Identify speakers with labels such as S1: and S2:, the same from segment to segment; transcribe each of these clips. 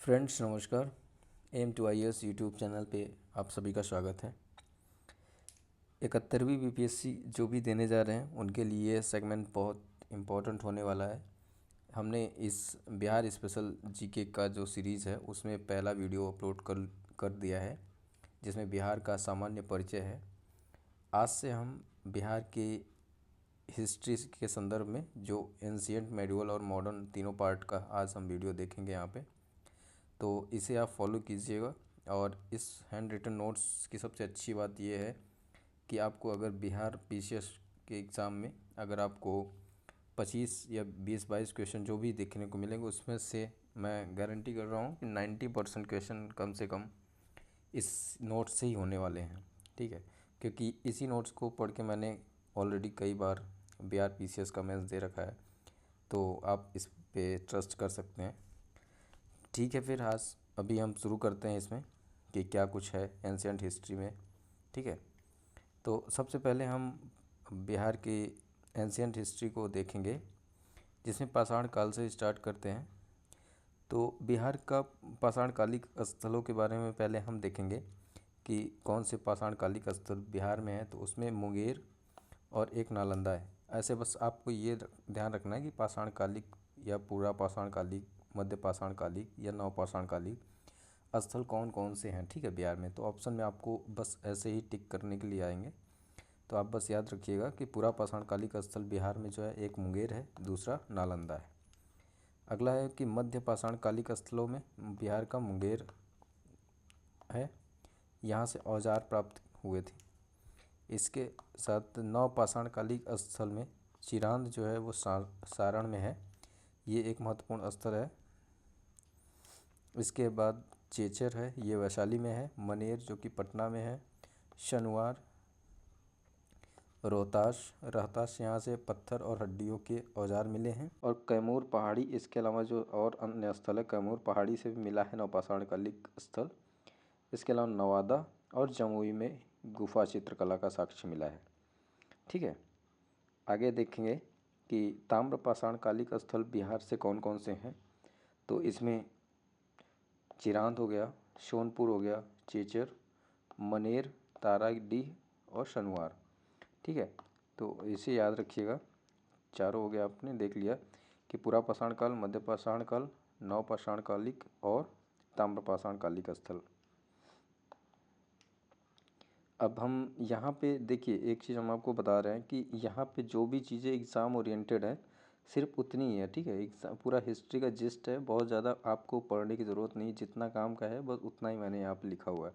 S1: Friends नमस्कार। M two I S YouTube channel पे आप सभी का स्वागत है। 71वीं बीपीएससी जो भी देने जा रहे हैं उनके लिए सेगमेंट बहुत इम्पोर्टेंट होने वाला है। हमने इस बिहार स्पेशल जीके का जो सीरीज़ है उसमें पहला वीडियो अपलोड कर दिया है, जिसमें बिहार का सामान्य परिचय है। आज से हम बिहार के हिस्ट्री के संदर्भ में जो एंशिएंट, मेडिवल और मॉडर्न तीनों पार्ट का आज हम वीडियो देखेंगे यहाँ पे। तो इसे आप फॉलो कीजिएगा। और इस हैंड रिटन नोट्स की सबसे अच्छी बात यह है कि आपको अगर बिहार पीसीएस के एग्ज़ाम में अगर आपको 25 या 20-22 क्वेश्चन जो भी देखने को मिलेंगे, उसमें से मैं गारंटी कर रहा हूँ कि 90% क्वेश्चन कम से कम इस नोट से ही होने वाले हैं। ठीक है, क्योंकि इसी नोट्स को पढ़ के मैंने ऑलरेडी कई बार बिहार पीसीएस का मेंस दे रखा है, तो आप इस पे ट्रस्ट कर सकते हैं। ठीक है, फिर आज अभी हम शुरू करते हैं इसमें कि क्या कुछ है एंशिएंट हिस्ट्री में। ठीक है, तो सबसे पहले हम बिहार की एंशिएंट हिस्ट्री को देखेंगे, जिसमें पाषाण काल से स्टार्ट करते हैं। तो बिहार का पाषाण कालिक स्थलों के बारे में पहले हम देखेंगे कि कौन से पाषाण कालिक स्थल बिहार में है। तो उसमें मुंगेर और एक नालंदा है। ऐसे बस आपको ये ध्यान रखना है कि पाषाण कालिक या पूरा पाषाण कालिक, मध्य पाषाण कालिक या नव पाषाण कालिक स्थल कौन कौन से हैं। ठीक है, बिहार में तो ऑप्शन में आपको बस ऐसे ही टिक करने के लिए आएंगे। तो आप बस याद रखिएगा कि पूरा पाषाण कालिक स्थल बिहार में जो है, एक मुंगेर है, दूसरा नालंदा है। अगला है कि मध्य पाषाण कालिक स्थलों में बिहार का मुंगेर है, यहाँ से औजार प्राप्त हुए थे। इसके साथ नव पाषाण कालिक स्थल में चिरांद जो है वो सारण में है, ये एक महत्वपूर्ण स्थल है। इसके बाद चेचर है, ये वैशाली में है। मनेर जो कि पटना में है। शनुआर, रोहतास यहाँ से पत्थर और हड्डियों के औजार मिले हैं। और कैमूर पहाड़ी, इसके अलावा जो और अन्य स्थल है, कैमूर पहाड़ी से भी मिला है नवपाषाण कालिक स्थल। इसके अलावा नवादा और जमुई में गुफा चित्रकला का साक्ष्य मिला है। ठीक है, आगे देखेंगे कि ताम्रपाषाण कालिक स्थल बिहार से कौन कौन से हैं। तो इसमें चिरांद हो गया, सोनपुर हो गया, चेचर, मनेर, ताराडीह और शनुआर। ठीक है, तो इसे याद रखिएगा। चारों हो गया, आपने देख लिया कि पूरा पाषाण काल, मध्य पाषाण काल, नव पाषाण कालिक और ताम्रपाषाण कालिक स्थल। अब हम यहाँ पे देखिए, एक चीज़ हम आपको बता रहे हैं कि यहाँ पे जो भी चीज़ें एग्ज़ाम ओरिएंटेड है सिर्फ उतनी ही है। ठीक है, एग्ज़ाम पूरा हिस्ट्री का जिस्ट है, बहुत ज़्यादा आपको पढ़ने की ज़रूरत नहीं, जितना काम का है बस उतना ही मैंने यहाँ पे लिखा हुआ है।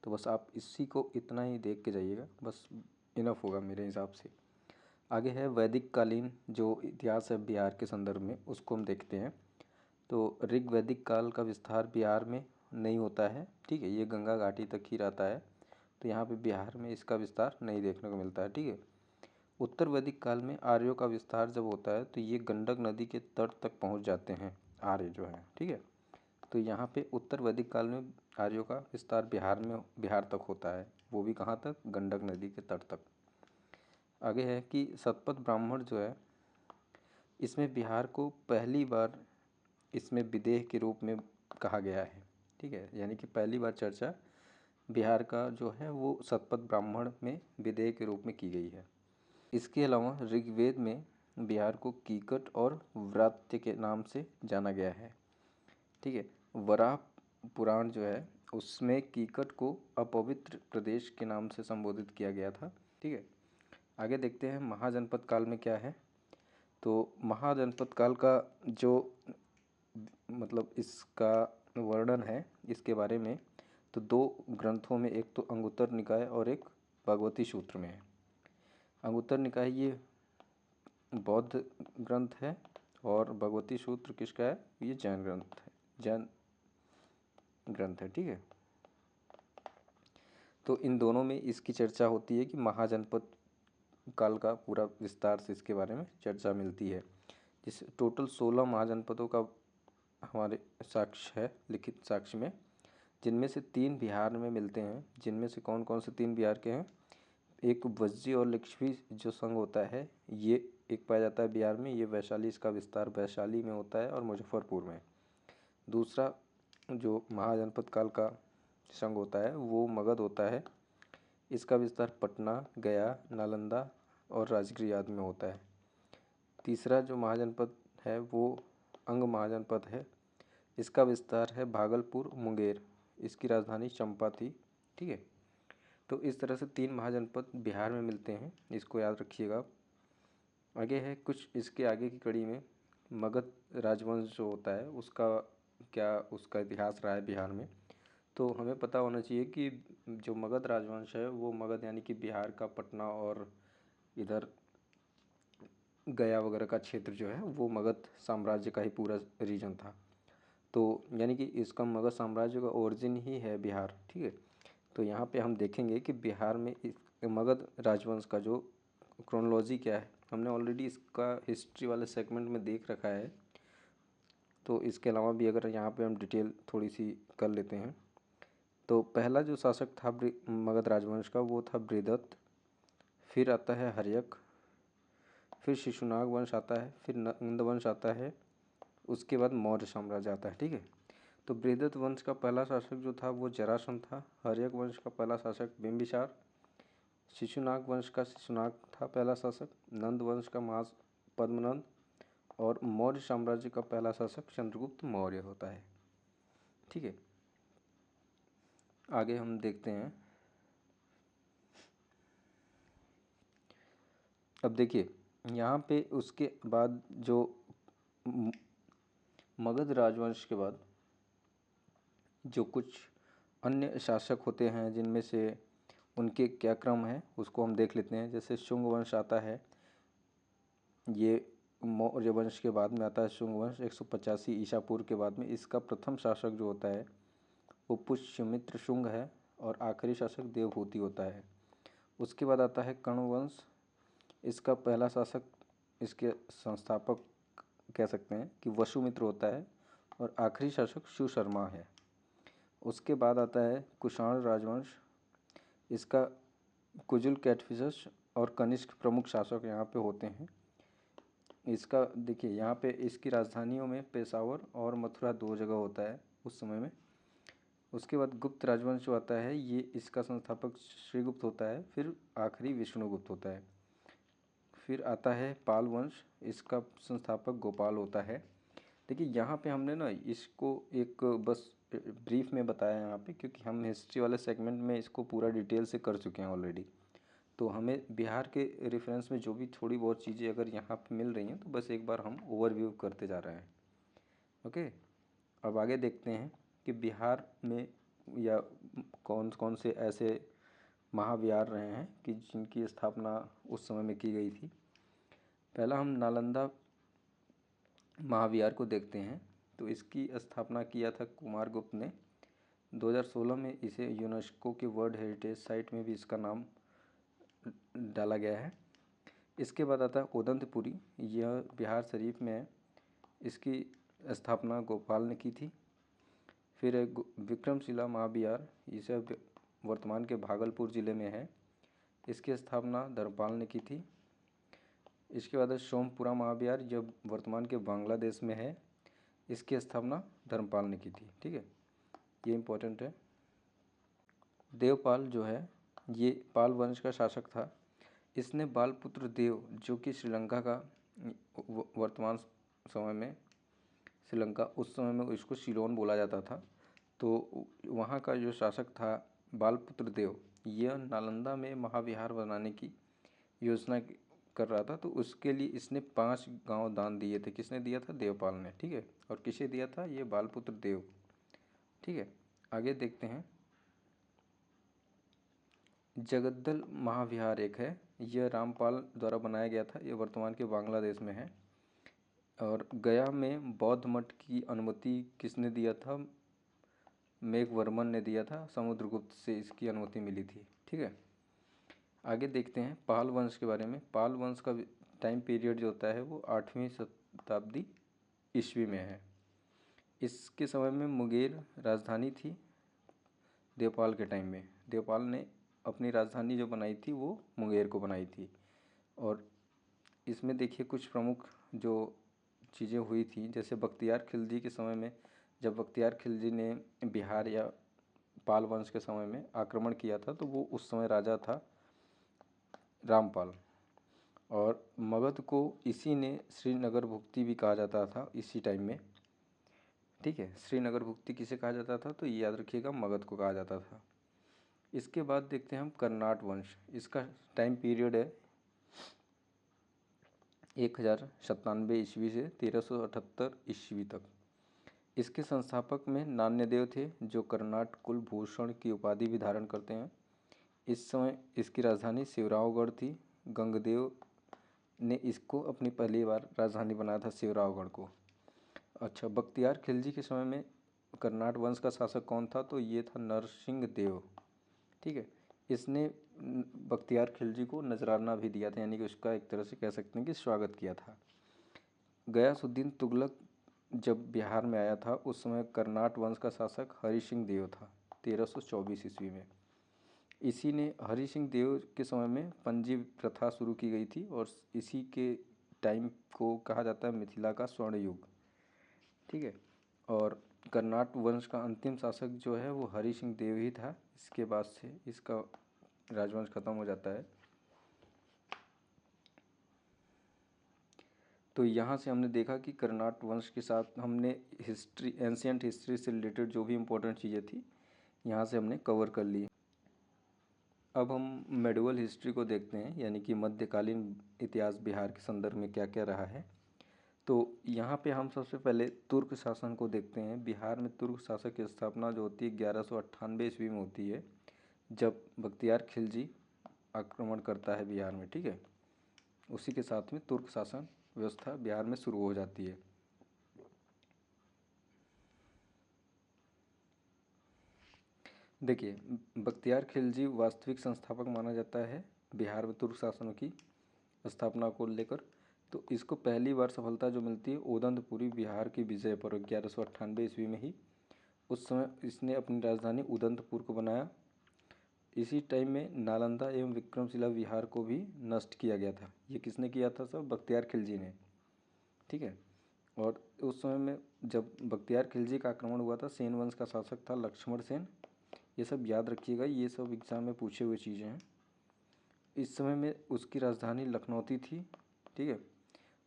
S1: तो बस आप इसी को इतना ही देख के जाइएगा, बस इनफ होगा मेरे हिसाब से। आगे है वैदिक कालीन जो इतिहास है बिहार के संदर्भ में, उसको हम देखते हैं। तो ऋग वैदिक काल का विस्तार बिहार में नहीं होता है। ठीक है, ये गंगा घाटी तक ही रहता है, तो यहाँ पे बिहार में इसका विस्तार नहीं देखने को मिलता है। ठीक है, उत्तर वैदिक काल में आर्यों का विस्तार जब होता है तो ये गंडक नदी के तट तक पहुँच जाते हैं आर्य जो है। ठीक है, तो यहाँ पे उत्तर वैदिक काल में आर्यों का विस्तार बिहार तक होता है, वो भी कहाँ तक, गंडक नदी के तट तक। आगे है कि शतपथ ब्राह्मण जो है, इसमें बिहार को पहली बार इसमें विदेह के रूप में कहा गया है। ठीक है, यानी कि पहली बार चर्चा बिहार का जो है वो शतपथ ब्राह्मण में विदेह के रूप में की गई है। इसके अलावा ऋग्वेद में बिहार को कीकट और व्रात्य के नाम से जाना गया है। ठीक है, वराह पुराण जो है उसमें कीकट को अपवित्र प्रदेश के नाम से संबोधित किया गया था। ठीक है, आगे देखते हैं महाजनपद काल में क्या है। तो महाजनपद काल का जो मतलब इसका वर्णन है इसके बारे में, तो दो ग्रंथों में, एक तो अंगुत्तर निकाय और एक भगवती सूत्र में है। अंगुत्तर निकाय ये बौद्ध ग्रंथ है और भगवती सूत्र किसका है, ये जैन ग्रंथ है, जैन ग्रंथ है। ठीक है, तो इन दोनों में इसकी चर्चा होती है कि महाजनपद काल का पूरा विस्तार से इसके बारे में चर्चा मिलती है। जिस टोटल 16 महाजनपदों का हमारे साक्ष्य है, लिखित साक्ष्य में, जिनमें से 3 बिहार में मिलते हैं। जिनमें से कौन कौन से 3 बिहार के हैं, एक वज्जी और लिच्छवी जो संघ होता है ये एक पाया जाता है बिहार में, ये वैशाली, इसका विस्तार वैशाली में होता है और मुजफ्फरपुर में। दूसरा जो महाजनपद काल का संघ होता है वो मगध होता है। इसका विस्तार पटना, गया, नालंदा और राजगीर आदि में होता है। तीसरा जो महाजनपद है वो अंग महाजनपद है। इसका विस्तार है भागलपुर, मुंगेर। इसकी राजधानी चंपा थी। ठीक है, तो इस तरह से 3 महाजनपद बिहार में मिलते हैं, इसको याद रखिएगा आप। आगे है कुछ इसके आगे की कड़ी में मगध राजवंश जो होता है उसका इतिहास रहा है बिहार में। तो हमें पता होना चाहिए कि जो मगध राजवंश है वो मगध यानी कि बिहार का पटना और इधर गया वगैरह का क्षेत्र जो है वो मगध साम्राज्य का ही पूरा रीजन था। तो यानी कि इसका मगध साम्राज्य का ओरिजिन ही है बिहार। ठीक है, तो यहाँ पे हम देखेंगे कि बिहार में इस मगध राजवंश का जो क्रोनोलॉजी क्या है, हमने ऑलरेडी इसका हिस्ट्री वाले सेगमेंट में देख रखा है। तो इसके अलावा भी अगर यहाँ पे हम डिटेल थोड़ी सी कर लेते हैं तो पहला जो शासक था मगध राजवंश का वो था बृहदत्त। फिर आता है हर्यक, फिर शिशुनाग वंश आता है, फिर नंद वंश आता है, उसके बाद मौर्य साम्राज्य आता है। ठीक है, तो बृहदत्त वंश का पहला शासक जो था वो जरासंध था। हर्यक वंश का पहला शासक बिंबिसार। शिशुनाग वंश का शिशुनाग था पहला शासक। नंद वंश का पद्मनंद। और मौर्य साम्राज्य का पहला शासक चंद्रगुप्त मौर्य होता है। ठीक है, आगे हम देखते हैं। अब देखिए यहाँ पे उसके बाद जो मगध राजवंश के बाद जो कुछ अन्य शासक होते हैं जिनमें से उनके क्या क्रम है उसको हम देख लेते हैं। जैसे शुंग वंश आता है, ये मौर्य वंश के बाद में आता है। शुंग वंश 185 ईसा पूर्व के बाद में। इसका प्रथम शासक जो होता है वो पुष्यमित्र शुंग है और आखिरी शासक देवहूति होता है। उसके बाद आता है कण्व वंश। इसका पहला शासक, इसके संस्थापक कह सकते हैं कि वसुमित्र होता है और आखिरी शासक सुशर्मा है। उसके बाद आता है कुषाण राजवंश। इसका कुजुल कैटफिशस और कनिष्क प्रमुख शासक यहाँ पे होते हैं। इसका देखिए यहाँ पे इसकी राजधानियों में पेशावर और मथुरा 2 जगह होता है उस समय में। उसके बाद गुप्त राजवंश जो आता है ये इसका संस्थापक श्रीगुप्त होता है, फिर आखिरी विष्णुगुप्त होता है। फिर आता है पाल वंश। इसका संस्थापक गोपाल होता है। देखिए यहाँ पे हमने ना इसको एक बस ब्रीफ में बताया यहाँ पे, क्योंकि हम हिस्ट्री वाले सेगमेंट में इसको पूरा डिटेल से कर चुके हैं ऑलरेडी। तो हमें बिहार के रेफरेंस में जो भी थोड़ी बहुत चीज़ें अगर यहाँ पे मिल रही हैं तो बस एक बार हम ओवरव्यू करते जा रहे हैं। ओके, अब आगे देखते हैं कि बिहार में या कौन कौन से ऐसे महाविहार रहे हैं कि जिनकी स्थापना उस समय में की गई थी। पहला हम नालंदा महाविहार को देखते हैं। तो इसकी स्थापना किया था कुमारगुप्त ने। 2016 में इसे यूनेस्को के वर्ल्ड हेरिटेज साइट में भी इसका नाम डाला गया है। इसके बाद आता है उदंतपुरी, यह बिहार शरीफ में है। इसकी स्थापना गोपाल ने की थी। फिर है विक्रमशिला महाविहार, इसे वर्तमान के भागलपुर ज़िले में है। इसकी स्थापना धर्मपाल ने की थी। इसके बाद है सोमपुरा महाविहार, जो वर्तमान के बांग्लादेश में है। इसकी स्थापना धर्मपाल ने की थी। ठीक है, ये इम्पोर्टेंट है। देवपाल जो है ये पाल वंश का शासक था। इसने बालपुत्र देव, जो कि श्रीलंका का वर्तमान समय में श्रीलंका, उस समय में इसको सिलोन बोला जाता था। तो वहाँ का जो शासक था बालपुत्र देव, यह नालंदा में महाविहार बनाने की योजना कर रहा था। तो उसके लिए इसने 5 गांव दान दिए थे। किसने दिया था? देवपाल ने। ठीक है, और किसे दिया था? ये बालपुत्र देव। ठीक है, आगे देखते हैं। जगद्दल महाविहार एक है, यह रामपाल द्वारा बनाया गया था। ये वर्तमान के बांग्लादेश में है। और गया में बौद्ध मठ की अनुमति किसने दिया था? मेघवर्मन ने दिया था। समुद्रगुप्त से इसकी अनुमति मिली थी। ठीक है, आगे देखते हैं पाल वंश के बारे में। पाल वंश का टाइम पीरियड जो होता है वो 8वीं शताब्दी ईस्वी में है। इसके समय में मुंगेर राजधानी थी। देवपाल के टाइम में देवपाल ने अपनी राजधानी जो बनाई थी वो मुंगेर को बनाई थी। और इसमें देखिए कुछ प्रमुख जो चीज़ें हुई थी, जैसे बख्तियार खिलजी के समय में जब बख्तियार खिलजी ने बिहार या पाल वंश के समय में आक्रमण किया था तो वो उस समय राजा था रामपाल, और मगध को इसी ने श्रीनगर भुक्ति भी कहा जाता था इसी टाइम में। ठीक है, श्रीनगर भुक्ति किसे कहा जाता था, तो ये याद रखिएगा, मगध को कहा जाता था। इसके बाद देखते हैं हम कर्नाट वंश। इसका टाइम पीरियड है 1097 ईस्वी से 1378 ईस्वी तक। इसके संस्थापक में नान्यदेव थे, जो कर्नाट कुलभूषण की उपाधि भी धारण करते हैं। इस समय इसकी राजधानी शिवरावगढ़ थी। गंगदेव ने इसको अपनी पहली बार राजधानी बनाया था, शिवरावगढ़ को। अच्छा, बख्तियार खिलजी के समय में कर्नाट वंश का शासक कौन था, तो ये था नरसिंह देव। ठीक है, इसने बख्तियार खिलजी को नजराना भी दिया था, यानी कि उसका एक तरह से कह सकते हैं कि स्वागत किया था। गयासुद्दीन तुगलक जब बिहार में आया था उस समय कर्नाट वंश का शासक हरि सिंह देव था, 1324 ईस्वी में। इसी ने हरि सिंह देव के समय में पंजी प्रथा शुरू की गई थी, और इसी के टाइम को कहा जाता है मिथिला का स्वर्ण युग। ठीक है, और कर्नाट वंश का अंतिम शासक जो है वो हरि सिंह देव ही था। इसके बाद से इसका राजवंश खत्म हो जाता है। तो यहाँ से हमने देखा कि कर्नाट वंश के साथ हमने हिस्ट्री, एंशियंट हिस्ट्री से रिलेटेड जो भी इम्पोर्टेंट चीज़ें थी यहाँ से हमने कवर कर ली। अब हम मेडिवल हिस्ट्री को देखते हैं, यानी कि मध्यकालीन इतिहास बिहार के संदर्भ में क्या क्या रहा है। तो यहाँ पे हम सबसे पहले तुर्क शासन को देखते हैं। बिहार में तुर्क शासक की स्थापना जो होती है 1198 ईस्वी में होती है, जब बख्तियार खिलजी आक्रमण करता है बिहार में। ठीक है, उसी के साथ में तुर्क शासन व्यवस्था बिहार में शुरू हो जाती है। देखिए, बख्तियार खिलजी वास्तविक संस्थापक माना जाता है बिहार में तुर्क शासनों की स्थापना को लेकर। तो इसको पहली बार सफलता जो मिलती है उदंतपुरी बिहार की विजय पर 1198 ईस्वी में ही। उस समय इसने अपनी राजधानी उदंतपुर को बनाया। इसी टाइम में नालंदा एवं विक्रमशिला विहार को भी नष्ट किया गया था। ये किसने किया था? सब बख्तियार खिलजी ने। ठीक है, और उस समय में जब बख्तियार खिलजी का आक्रमण हुआ था, सेन वंश का शासक था लक्ष्मण सेन। ये सब याद रखिएगा, ये सब एग्जाम में पूछे हुए चीज़ें हैं। इस समय में उसकी राजधानी लखनौती थी। ठीक है,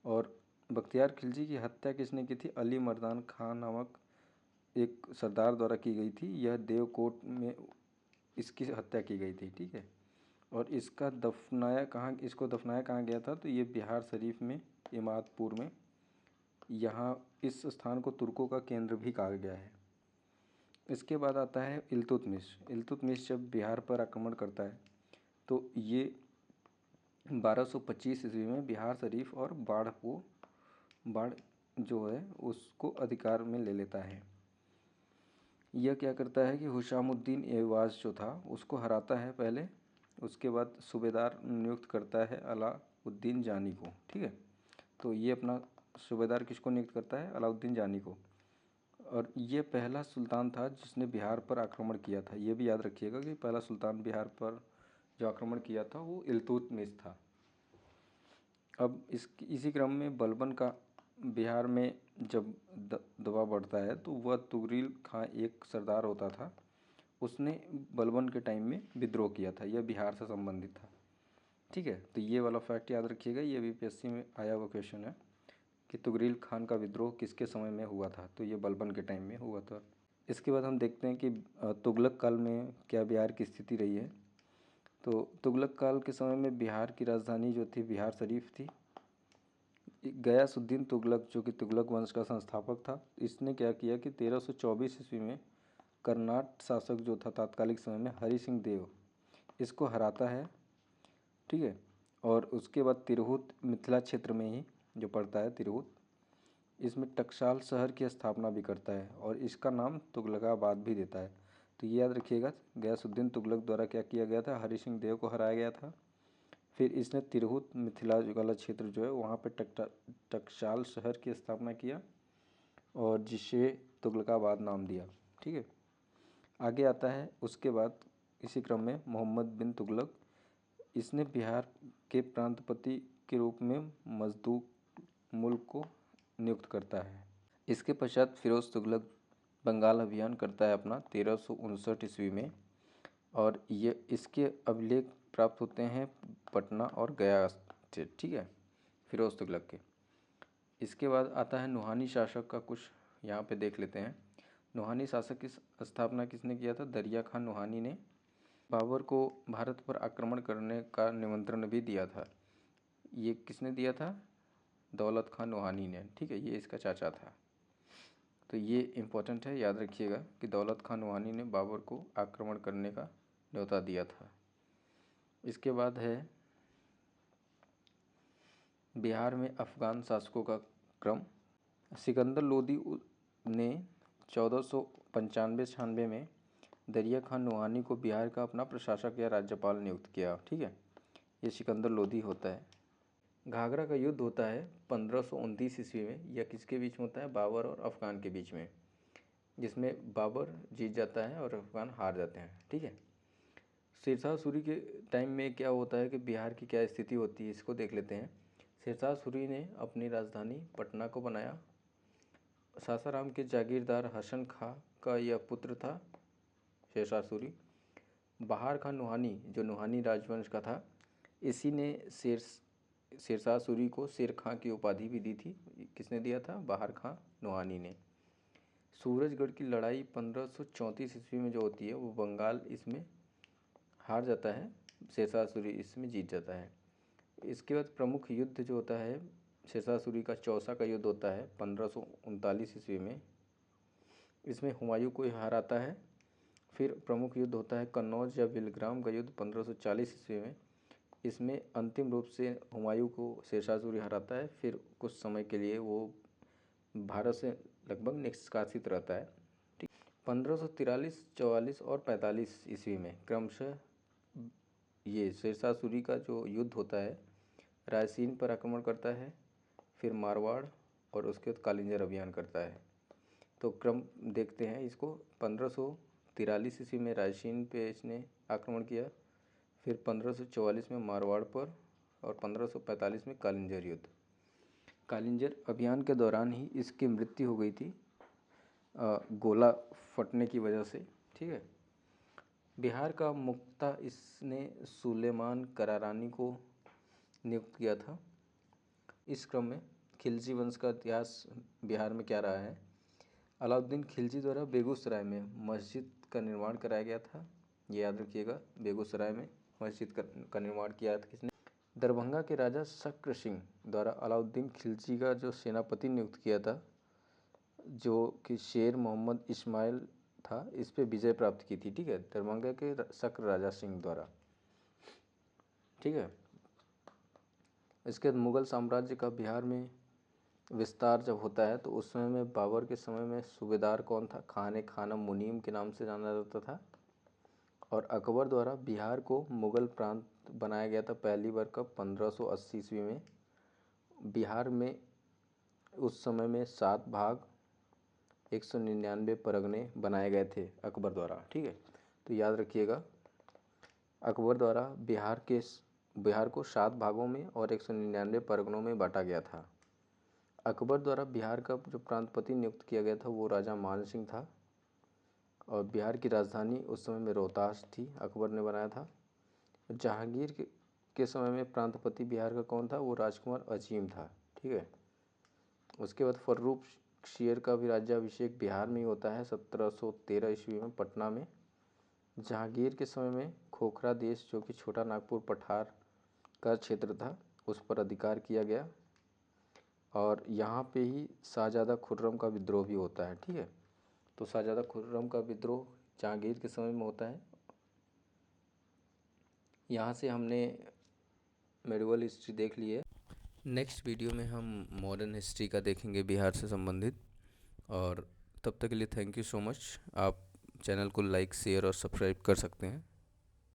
S1: और बख्तियार खिलजी की हत्या किसने की थी? अली मर्दान खान नामक एक सरदार द्वारा की गई थी। यह देवकोट में इसकी हत्या की गई थी। ठीक है, और इसको दफनाया कहाँ गया था? तो ये बिहार शरीफ में इमादपुर में। यहाँ इस स्थान को तुर्कों का केंद्र भी कहा गया है। इसके बाद आता है इल्तुतमिश। इल्तुतमिश जब बिहार पर आक्रमण करता है तो ये 1225 ईस्वी में बिहार शरीफ और बाढ़ जो है उसको अधिकार में ले लेता है। यह क्या करता है कि हुशामुद्दीन एवाज जो था उसको हराता है पहले। उसके बाद सूबेदार नियुक्त करता है अलाउद्दीन जानी को। ठीक है, तो ये अपना सूबेदार किसको नियुक्त करता है? अलाउद्दीन जानी को। और ये पहला सुल्तान था जिसने बिहार पर आक्रमण किया था। ये भी याद रखिएगा कि पहला सुल्तान बिहार पर जो आक्रमण किया था वो इल्तुतमिश था। अब इसी क्रम में बलबन का बिहार में जब दबाव बढ़ता है तो वह तुगरील खां एक सरदार होता था, उसने बलबन के टाइम में विद्रोह किया था। यह बिहार से संबंधित था। ठीक है, तो ये वाला फैक्ट याद रखिएगा, ये भी पीएससी में आया हुआ क्वेश्चन है कि तुगरील खान का विद्रोह किसके समय में हुआ था? तो ये बलबन के टाइम में हुआ था। इसके बाद हम देखते हैं कि तुगलक काल में क्या बिहार की स्थिति रही है। तो तुगलक काल के समय में बिहार की राजधानी जो थी बिहार शरीफ थी। गयासुद्दीन तुगलक जो कि तुगलक वंश का संस्थापक था, इसने क्या किया कि 1324 ईस्वी में कर्नाट शासक जो था तात्कालिक समय में हरि सिंह देव, इसको हराता है। ठीक है, और उसके बाद तिरहुत मिथिला क्षेत्र में ही जो पड़ता है तिरहुत, इसमें टकसाल शहर की स्थापना भी करता है और इसका नाम तुगलकाबाद भी देता है। तो ये याद रखिएगा, गयासुद्दीन तुगलक द्वारा क्या किया गया था? हरि सिंह देव को हराया गया था। फिर इसने तिरहुत मिथिला वाला क्षेत्र जो है वहाँ पे टकसाल शहर की स्थापना किया और जिसे तुगलकाबाद नाम दिया। ठीक है, आगे आता है उसके बाद इसी क्रम में मोहम्मद बिन तुगलक, इसने बिहार के प्रांतपति के रूप में मजदूक मुल्क को नियुक्त करता है। इसके पश्चात फिरोज तुगलक बंगाल अभियान करता है अपना 1359 ईस्वी में, और ये इसके अभिलेख प्राप्त होते हैं पटना और गया से, ठीक है, फिरोज तुगलक के। इसके बाद आता है नुहानी शासक का, कुछ यहाँ पे देख लेते हैं। नुहानी शासक की स्थापना किसने किया था? दरिया खान नुहानी ने। बाबर को भारत पर आक्रमण करने का निमंत्रण भी दिया था। ये किसने दिया था? दौलत खान नुहानी ने, ठीक है, ये इसका चाचा था। तो ये इम्पोर्टेंट है, याद रखिएगा कि दौलत खान नुहानी ने बाबर को आक्रमण करने का न्योता दिया था। इसके बाद है बिहार में अफगान शासकों का क्रम। सिकंदर लोदी ने 1495-96 में दरिया खान नुहानी को बिहार का अपना प्रशासक या राज्यपाल नियुक्त किया, ठीक है, ये सिकंदर लोदी होता है। घाघरा का युद्ध होता है 1529 ईस्वी में। यह किसके बीच में होता है? बाबर और अफगान के बीच में, जिसमें बाबर जीत जाता है और अफगान हार जाते हैं, ठीक है। शेरशाह सूरी के टाइम में क्या होता है कि बिहार की क्या स्थिति होती है, इसको देख लेते हैं। शेरशाह सूरी ने अपनी राजधानी पटना को बनाया। सासाराम के जागीरदार हसन खां का यह पुत्र था शेरशाह सूरी। बहार खान नुहानी, जो नुहानी राजवंश का था, इसी ने शेरशाह सूरी को शेर खां की उपाधि भी दी थी। किसने दिया था? बहार खां नुहानी ने। सूरजगढ़ की लड़ाई 1534 ईस्वी में जो होती है, वो बंगाल इसमें हार जाता है, शेरशाह सूरी इसमें जीत जाता है। इसके बाद प्रमुख युद्ध जो होता है शेरशाह सूरी का, चौसा का युद्ध होता है 1539 ईस्वी में। इसमें हुमायूं को हराता है। फिर प्रमुख युद्ध होता है कन्नौज या बिलग्राम का युद्ध 1540 ईस्वी में। इसमें अंतिम रूप से हुमायूं को शेरशाह सूरी हराता है। फिर कुछ समय के लिए वो भारत से लगभग निष्कासित रहता है, ठीक। 1543, 44 और 45 ईस्वी में क्रमशः ये शेरशाह सूरी का जो युद्ध होता है, रायसीन पर आक्रमण करता है, फिर मारवाड़ और उसके बाद कालिंजर अभियान करता है। तो क्रम देखते हैं इसको। 1543 ईस्वी में रायसीन पे इसने आक्रमण किया, फिर 1544 में मारवाड़ पर, और 1545 में कालिंजर युद्ध। कालिंजर अभियान के दौरान ही इसकी मृत्यु हो गई थी, गोला फटने की वजह से, ठीक है। बिहार का मुख्ता इसने सुलेमान करारानी को नियुक्त किया था। इस क्रम में खिलजी वंश का इतिहास बिहार में क्या रहा है? अलाउद्दीन खिलजी द्वारा बेगूसराय में मस्जिद का निर्माण कराया गया था, ये याद रखिएगा। बेगूसराय में मस्जिद का निर्माण किया था किसने? दरभंगा के राजा शक्र सिंह द्वारा अलाउद्दीन खिलजी का जो सेनापति नियुक्त किया था, जो कि शेर मोहम्मद इस्माइल था, इस पे विजय प्राप्त की थी, ठीक है, दरभंगा के शक्र राजा सिंह द्वारा, ठीक है। इसके बाद मुगल साम्राज्य का बिहार में विस्तार जब होता है, तो उस समय में बाबर के समय में सूबेदार कौन था? खान खानम मुनीम के नाम से जाना जाता था। और अकबर द्वारा बिहार को मुगल प्रांत बनाया गया था पहली बार कब? 1580 ईस्वी में। बिहार में उस समय में 7 भाग 199 परगने बनाए गए थे अकबर द्वारा, ठीक है। तो याद रखिएगा, अकबर द्वारा बिहार को 7 भागों में और 199 परगनों में बांटा गया था। अकबर द्वारा बिहार का जो प्रांतपति नियुक्त किया गया था, वो राजा मान सिंह था, और बिहार की राजधानी उस समय में रोहतास थी, अकबर ने बनाया था। जहांगीर के समय में प्रांतपति बिहार का कौन था? वो राजकुमार अजीम था, ठीक है। उसके बाद फर्रुख शेर का भी राज्याभिषेक बिहार में ही होता है 1713 ईस्वी में पटना में। जहांगीर के समय में खोखरा देश, जो कि छोटा नागपुर पठार का क्षेत्र था, उस पर अधिकार किया गया, और यहाँ पे ही शाहजादा खुर्रम का विद्रोह भी होता है, ठीक है। तो शाहजादा खुर्रम का विद्रोह जहांगीर के समय में होता है। यहाँ से हमने मेडिवल हिस्ट्री देख ली है। नेक्स्ट वीडियो में हम मॉडर्न हिस्ट्री का देखेंगे बिहार से संबंधित, और तब तक के लिए थैंक यू सो मच। आप चैनल को लाइक, शेयर और सब्सक्राइब कर सकते हैं।